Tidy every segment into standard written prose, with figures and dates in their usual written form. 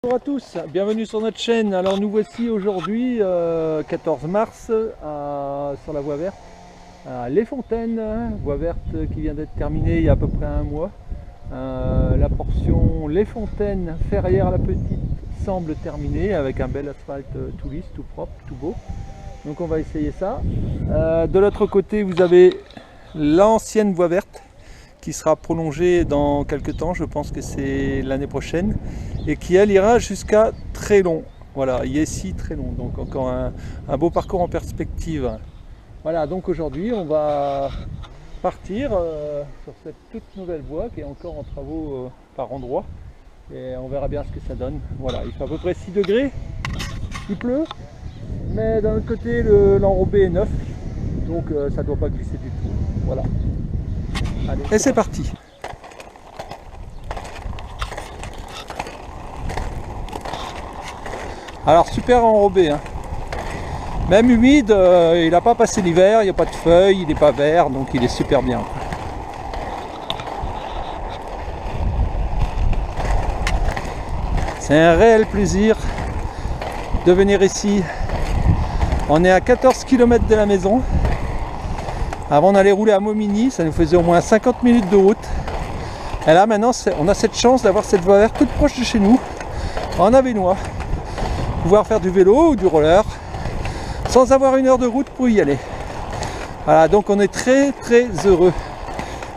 Bonjour à tous, bienvenue sur notre chaîne. Alors nous voici aujourd'hui 14 mars sur la voie verte à Les Fontaines, voie verte qui vient d'être terminée il y a à peu près un mois. La portion Les Fontaines Ferrières-la-Petite semble terminée avec un bel asphalte tout lisse, tout propre, tout beau. Donc on va essayer ça. De l'autre côté vous avez l'ancienne voie verte qui sera prolongée dans quelques temps, je pense que c'est l'année prochaine, et qui elle ira jusqu'à Trélon. Voilà, ici Trélon, donc encore un beau parcours en perspective. Voilà, donc aujourd'hui on va partir sur cette toute nouvelle voie qui est encore en travaux par endroits, et on verra bien ce que ça donne. Voilà, il fait à peu près 6 degrés, il pleut, mais d'un autre côté l'enrobé est neuf, donc ça ne doit pas glisser du tout. Voilà. Allez, et c'est parti. Alors super enrobé, hein. Même humide, il n'a pas passé l'hiver, il n'y a pas de feuilles, il n'est pas vert, donc il est super bien. C'est un réel plaisir de venir ici. On est à 14 km de la maison. Avant on allait rouler à Momigny, ça nous faisait au moins 50 minutes de route. Et là maintenant on a cette chance d'avoir cette voie verte toute proche de chez nous, en Avesnois. Pouvoir faire du vélo ou du roller sans avoir une heure de route pour y aller. Voilà, donc on est très heureux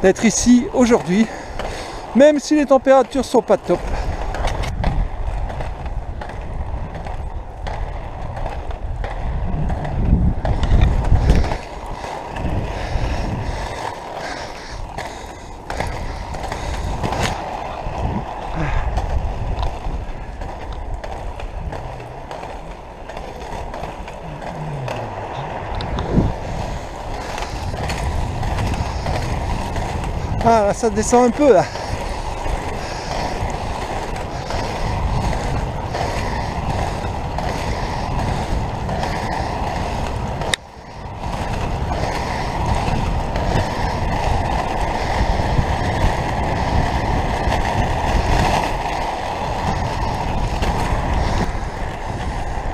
d'être ici aujourd'hui, même si les températures sont pas top. Ah là, ça descend un peu là.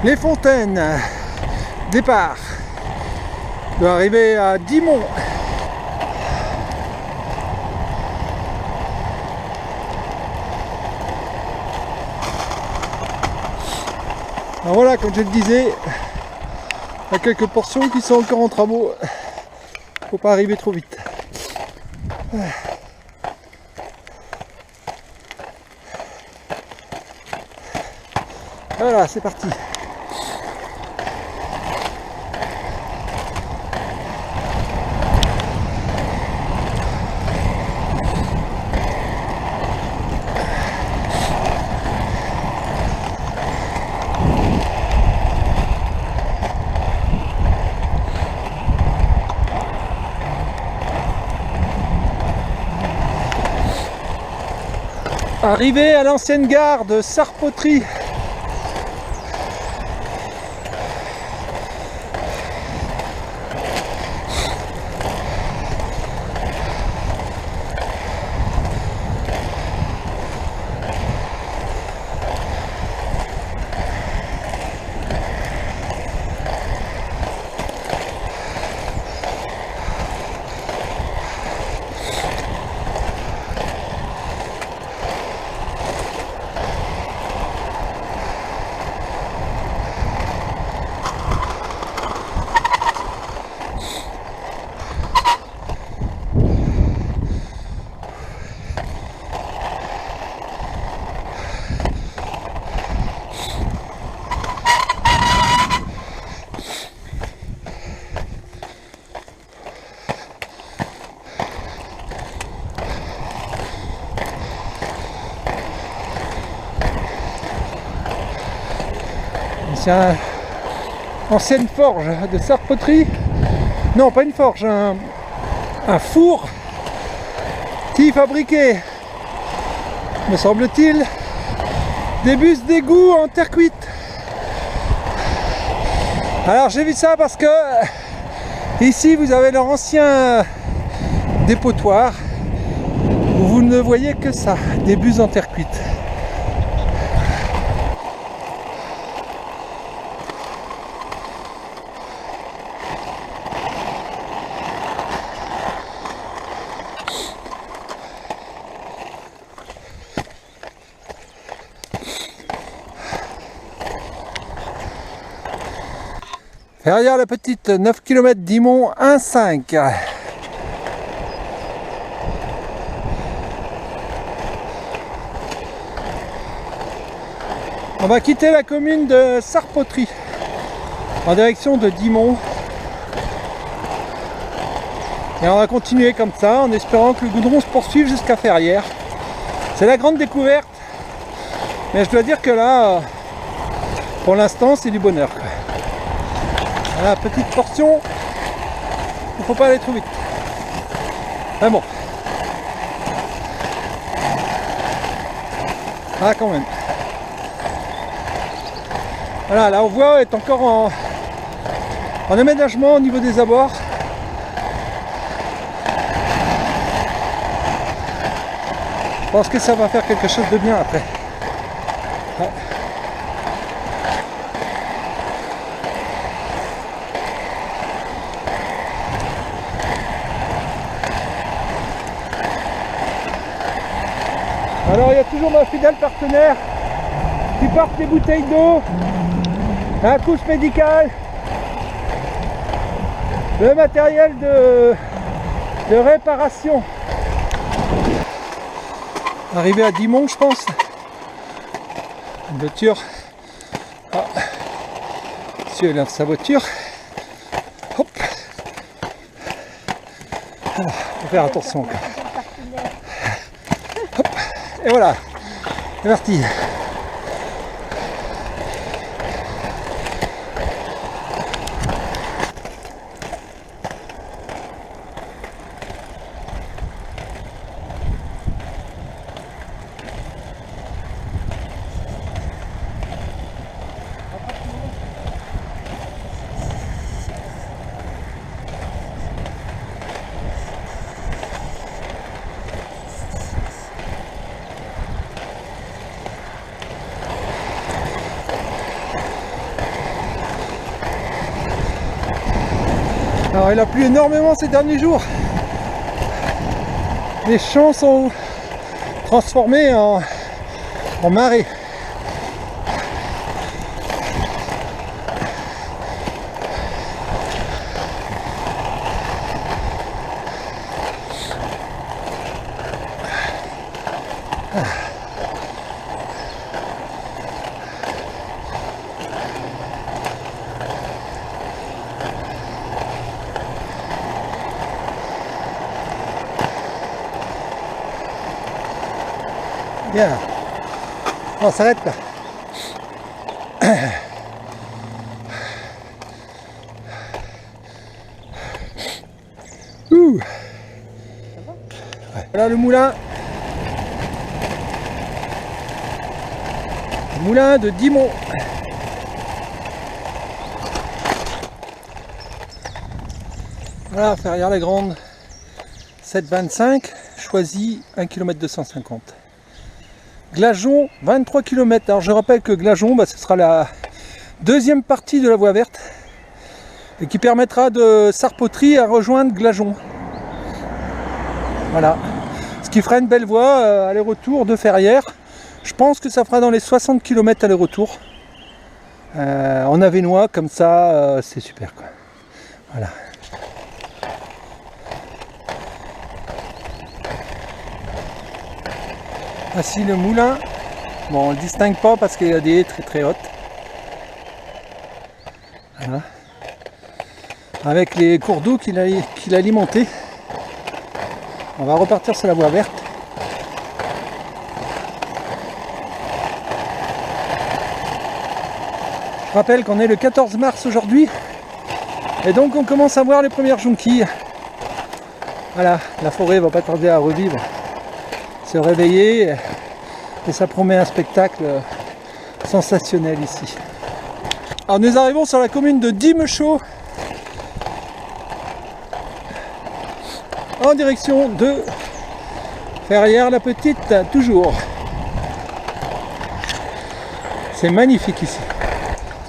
Les Fontaines, départ. Je dois arriver à Dixmont. Alors voilà, comme je le disais, il y a quelques portions qui sont encore en travaux. Faut pas arriver trop vite. Voilà, c'est parti. Arrivé à l'ancienne gare de Sarpoterie. C'est une ancienne forge de Sarpoterie. Non, pas une forge, un four qui fabriquait, me semble-t-il, des bus d'égout en terre cuite. Alors j'ai vu ça parce que ici vous avez leur ancien dépotoir où vous ne voyez que ça, des bus en terre cuite. Ferrières la petite, 9 km d'Imont, 1,5. On va quitter la commune de Sarpoterie en direction de Dixmont. Et on va continuer comme ça en espérant que le goudron se poursuive jusqu'à Ferrières. C'est la grande découverte. Mais je dois dire que là, pour l'instant, c'est du bonheur. Voilà, petite portion. Il ne faut pas aller trop vite. Mais bon. Ah, quand même. Voilà, la voie est encore en aménagement au niveau des abords. Je pense que ça va faire quelque chose de bien après. Ouais. Alors il y a toujours ma fidèle partenaire qui porte les bouteilles d'eau, un couche médical, le matériel de réparation. Arrivé à Dixmont, je pense. Une voiture. Ah. Monsieur lave sa voiture. Hop. Alors, faut faire attention encore. Hop. Et voilà. C'est parti. Alors il a plu énormément ces derniers jours. Les champs sont transformés en marais. Bien. On s'arrête là. Ouh. Ouais. Voilà le moulin. Le moulin de Dixmont. Voilà, Ferrières-la-Grande. 7,25. Choisi 1 km 250. Glageon, 23 km. Alors je rappelle que Glageon, ce sera la deuxième partie de la voie verte et qui permettra de Sarpoterie à rejoindre Glageon. Voilà. Ce qui fera une belle voie aller-retour de Ferrières. Je pense que ça fera dans les 60 km aller-retour. En Avesnois, comme ça, c'est super quoi. Voilà. Voici le moulin. Bon, on ne le distingue pas parce qu'il y a des haies très très hautes. Voilà. Avec les cours d'eau qu'il alimentait. On va repartir sur la voie verte. Je rappelle qu'on est le 14 mars aujourd'hui. Et donc on commence à voir les premières jonquilles. Voilà, la forêt va pas tarder à revivre. Se réveiller et ça promet un spectacle sensationnel ici. Alors nous arrivons sur la commune de Dimechaud en direction de Ferrières la Petite toujours. C'est magnifique ici.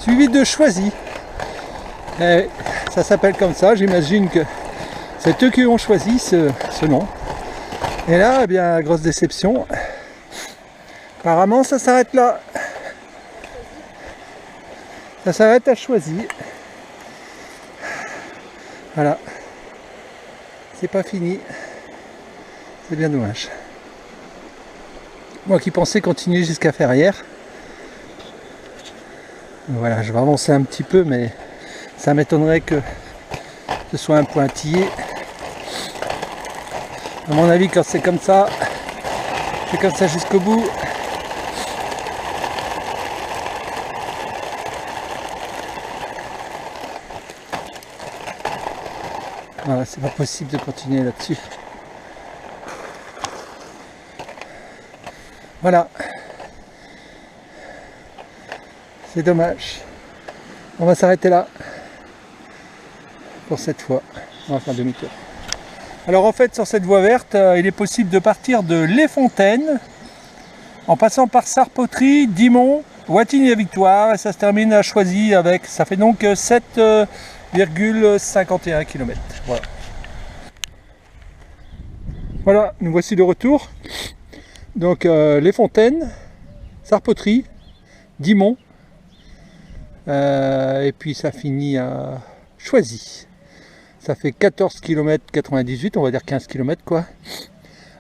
Suivi de Choisy. Et ça s'appelle comme ça, j'imagine que c'est eux qui ont choisi ce nom. Et là, eh bien, grosse déception. Apparemment, ça s'arrête là. Ça s'arrête à Choisy. Voilà, c'est pas fini, c'est bien dommage. Moi qui pensais continuer jusqu'à Ferrières. Voilà, je vais avancer un petit peu, mais ça m'étonnerait que ce soit un pointillé. À mon avis, quand c'est comme ça jusqu'au bout. Voilà, c'est pas possible de continuer là-dessus. Voilà. C'est dommage. On va s'arrêter là pour cette fois. On va faire demi-tour. Alors en fait, sur cette voie verte, il est possible de partir de Les Fontaines en passant par Sarpoterie, Dixmont, Wattignies-Victoire et ça se termine à Choisy avec, ça fait donc 7,51 km. Voilà. Voilà, nous voici de retour. Donc Les Fontaines, Sarpoterie, Dixmont et puis ça finit à Choisy. Ça fait 14 km 98, on va dire 15 km quoi.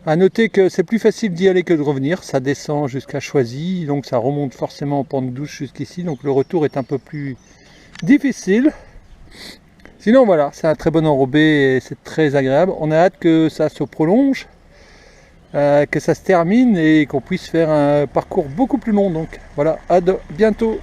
A noter que c'est plus facile d'y aller que de revenir, ça descend jusqu'à Choisy, donc ça remonte forcément en pente douce jusqu'ici, donc le retour est un peu plus difficile. Sinon voilà, c'est un très bon enrobé et c'est très agréable. On a hâte que ça se prolonge, que ça se termine et qu'on puisse faire un parcours beaucoup plus long. Donc voilà, à bientôt.